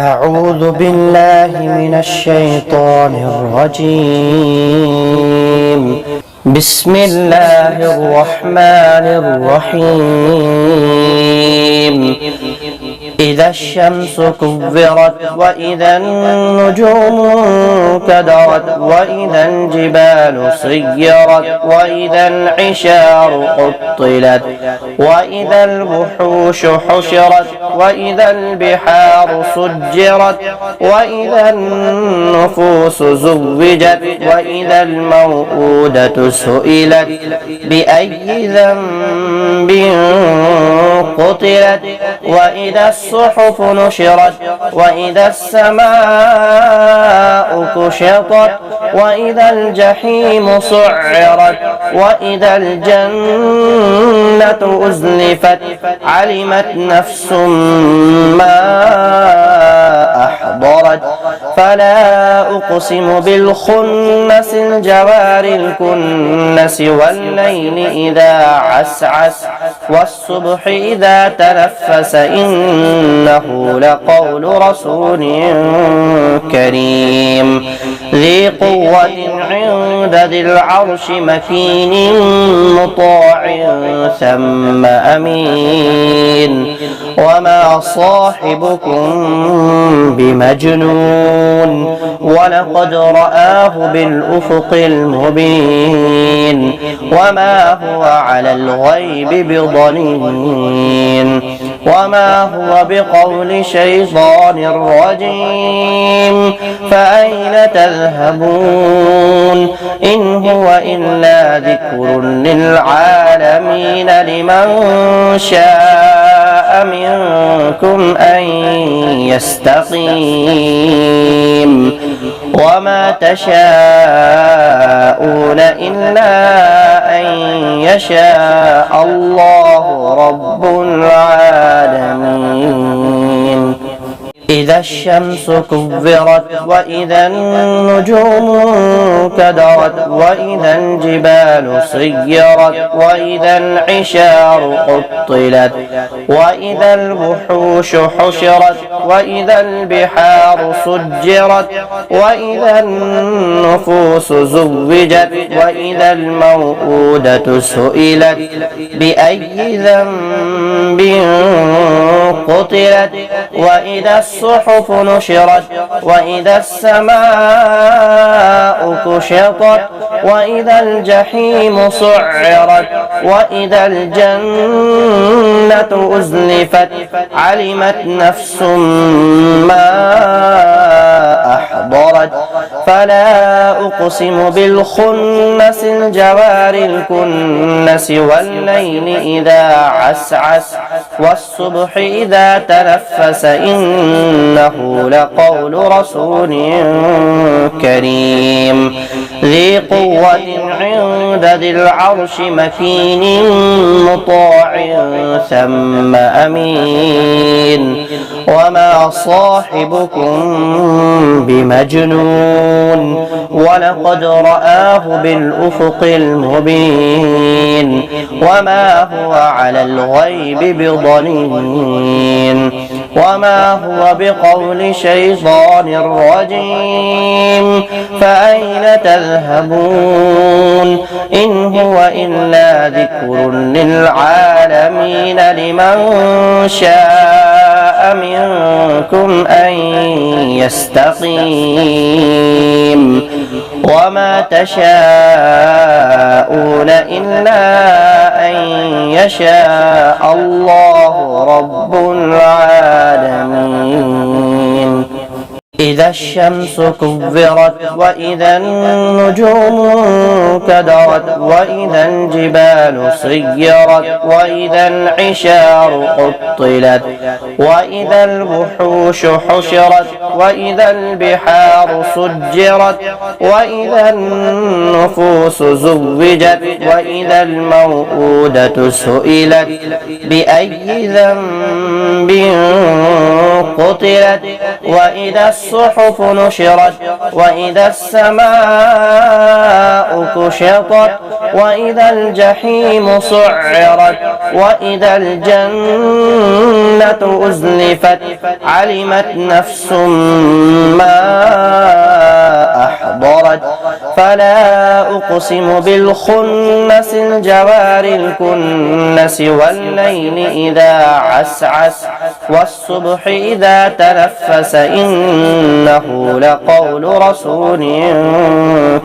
أعوذ بالله من الشيطان الرجيم. بسم الله الرحمن الرحيم. إذا الشمس كورت وإذا النجوم انكدرت وإذا الجبال سيرت وإذا العشار عطلت وإذا الوحوش حشرت وإذا البحار سجرت وإذا النفوس زوجت وإذا الموءودة سئلت بأي ذنب قتلت وإذا الصحف نشرت وإذا السماء كشطت وإذا الجحيم سعرت وإذا الجنة أزلفت علمت نفس ما أحضرت فلا أقسم بالخنس الجوار الكنس والليل إذا عسعس والصبح إذا تنفس إنه لقول رسول كريم ذي قوة عند ذي العرش مكين مطاع ثم أمين وما صاحبكم بمجنون ولقد رآه بالأفق المبين وما هو على الغيب بضنين وما هو بقول شيطان رجيم فأين تذهبون إن هو إلا ذكر للعالمين لمن شاء منكم أن يستقيم وما تشاءون إلا أن يشاء الله رب العالمين. إذا الشمس كورت وإذا النجوم انكدرت وإذا الجبال سيرت وإذا العشار عطلت وإذا الوحوش حشرت وإذا البحار سجرت وإذا النفوس زوجت وإذا الموءودة سئلت بأي ذنب قتلت وإذا الصحف نشرت وإذا السماء كشطت وإذا الجحيم سعرت وإذا الجنة أزلفت علمت نفس ما أحضرت فلا أقسم بالخنس الجوار الكنس والليل إذا عسعس والصبح إذا تنفس إنه لقول رسول كريم ذي قوة عند ذي العرش مكين مطاع ثم أمين وما صاحبكم بمجنون ولقد رآه بالأفق المبين وما هو على الغيب بضنين وما هو بقول شيطان رجيم فأين تذهبون إن هو إلا ذكر للعالمين لمن شاء منكم أن يستقيم وما تشاءون إلا أن يشاء الله رب العالمين. إذا الشمس كورت وإذا النجوم انكدرت وإذا الجبال سيرت وإذا العشار عطلت وإذا الوحوش حشرت وإذا البحار سجرت وإذا النفوس زوجت وإذا الموءودة سئلت بأي ذنب قتلت وإذا الصحف نشرت وإذا السماء كشطت وإذا الجحيم سعرت وإذا الجنة أزلفت علمت نفس ما أحضرت فلا أقسم بالخنس الجوار الكنس والليل إذا عسعس والصبح إذا تنفس إنه لقول رسول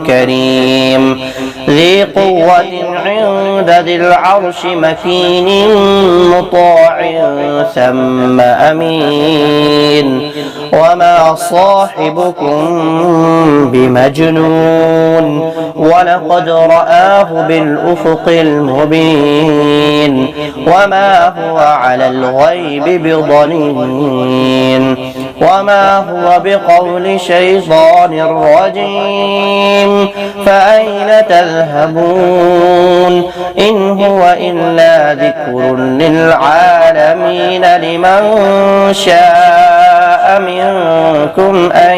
كريم ذي قوة عند ذي العرش مكين مطاع ثم أمين وما صاحبكم بمجنون ولقد رآه بالأفق المبين وما هو على الغيب بضنين وما هو بقول شيطان رجيم فأين تذهبون إن هو إلا ذكر للعالمين لمن شاء منكم أن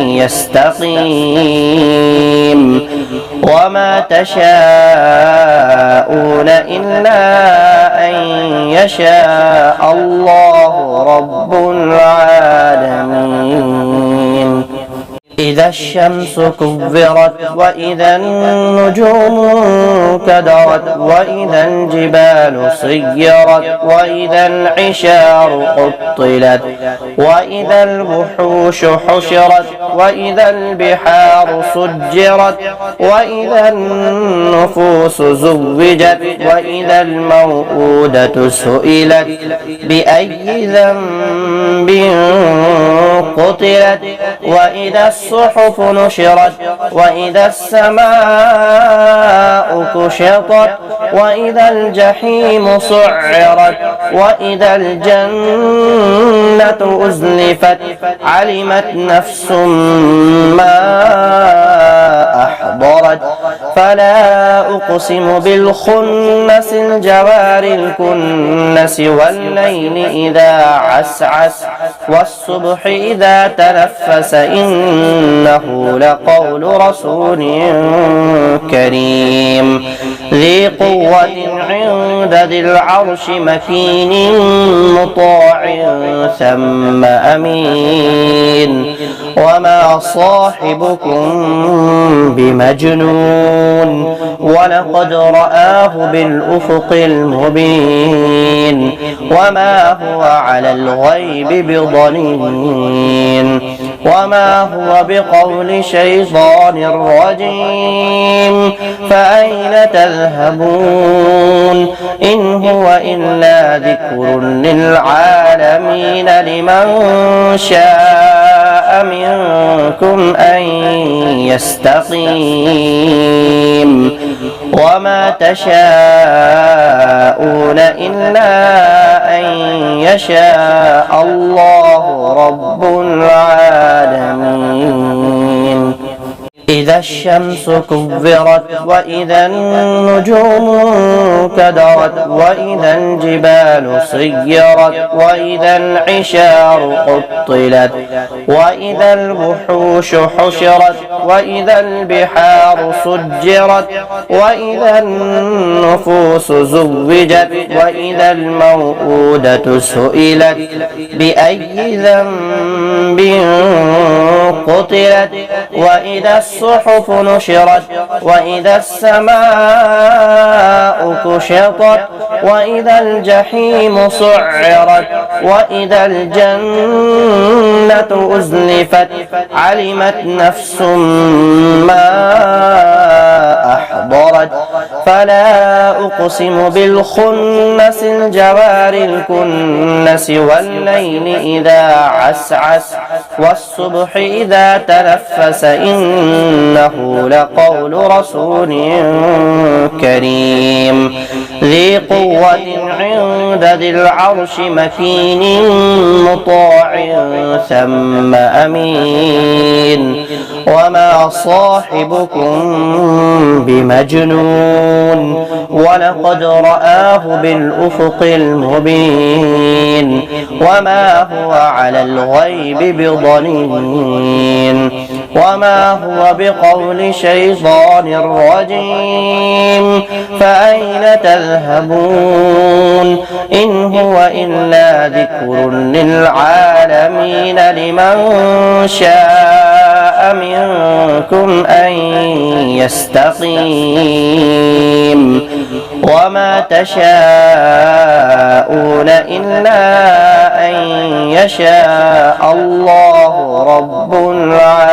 يستقيم وما تشاءون إلا أن يشاء الله رب العالمين إذا الشمس كورت وإذا النجوم كدرت وإذا الجبال سيرت وإذا العشار قطلت وإذا الوحوش حشرت وإذا البحار سجرت وإذا النفوس زوجت وإذا الموءودة سئلت بأي ذنب قتلت وإذا الصحف نشرت وإذا السماء كشطت وإذا الجحيم سعرت وإذا الجنة أزلفت علمت نفس ما أحضرت فلا أقسم بالخنس الجوار الكنس والليل إذا عسعس والصبح إذا تنفس إنه لقول رسول كريم ذي قوة عند ذي العرش مكين مطاع ثم أمين وما صاحبكم بمجنون ولقد رآه بالأفق المبين وما هو على الغيب بضنين وما هو بقول شيطان رجيم فأين تذهبون إن هو إلا ذكر للعالمين لمن شاء منكم أن يستقيم وما تشاءون إلا أن يشاء الله رب العالمين إذا الشمس كورت وإذا النجوم كدرت وإذا الجبال سيرت وإذا العشار قطلت وإذا الوحوش حشرت وإذا البحار سجرت وإذا النفوس زوجت وإذا الموءودة سئلت بأي ذنب قتلت وإذا الصحف نشرت وإذا السماء كشطت وإذا الجحيم سعرت وإذا الجنة أزلفت علمت نفس ما أحضرت فلا أقسم بالخنس الجوار الكنس والليل إذا عسعس والصبح إذا تنفس إنه لقول رسول كريم ذي قوة عند ذي العرش مكين مطاع ثم أمين وما صاحبكم بمجنون ولقد رآه بالأفق المبين وما هو على الغيب بضنين وما هو بقول شيطان رجيم فأين تذهبون إن هو إلا ذكر للعالمين لمن شاء منكم أن يستقيم وما تشاءون إلا أن يشاء الله رب العالمين.